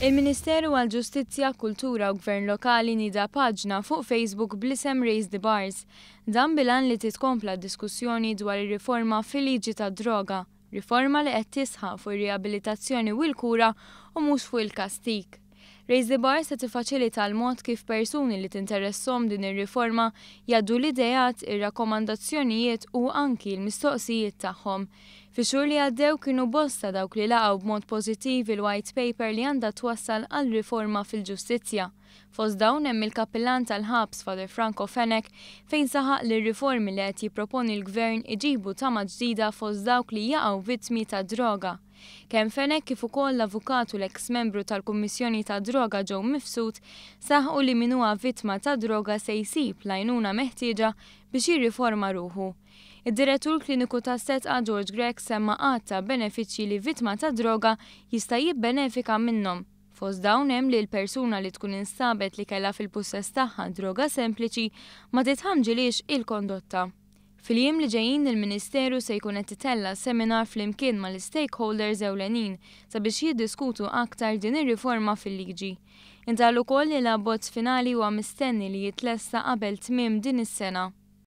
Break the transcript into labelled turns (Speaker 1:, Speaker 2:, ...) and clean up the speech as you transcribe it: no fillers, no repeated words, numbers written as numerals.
Speaker 1: Il-Ministeru għall-Ġustizzja, Kultura u Gvern Lokali nida paġna fuq Facebook bl-isem Raise the Bars. Dan bilan li titkompla diskussjoni dwar ir-riforma fil-liġi tad-droga, riforma li qed tisħaq fuq ir-riabilitazzjoni u l-kura u mhux fuq il-kastik. Raise the Bars se tiffaċilita l-mod kif persuni li tinteressom din ir-riforma jaddu l-idejat, ir-rakkomandazzjonijiet u anki l-mistoqsijiet tagħhom. Fi xhur li għaddew kienu bosta dawk li laqgħu b'mod pożittiv il-white paper li għandha twassal għal riforma fil-ġustizzja. Fost dawn hemm il-Kappillan tal-ħabs Father Franco Fenech fejn saħaq li r-riformi li qed jipproponi l-Gvern iġibu tama ġdida fost dawk li jaqgħu vittmi ta' droga. Kemm Fenech kif ukoll l-avukat u l-eks membru tal-Kummissjoni ta' Droga Joe Mifsud saħqu li min huwa vittma ta' droga se jsib l-għajnuna meħtieġa biex jirriforma ruħu. Id-direttur kliniku ta' Setqa George Gregg semma ta' benefiċċji li vittma ta' droga jista' jibbenefika minnhom. Fost dawn hemm li l-persuna li tkun instabet li kellha fil-pussess tagħha droga sempliċi ma titħamġilix il-kondotta. Fil-jiem li ġejjin il-Ministeru se jkun qed itella seminar flimkien mal-stakeholders ewlenin sabiex jiddiskutu aktar din ir-riforma fil-liġi. Intal ukoll li l-abbozz finali huwa mistenni li jitlessa qabel tmiem din is-sena.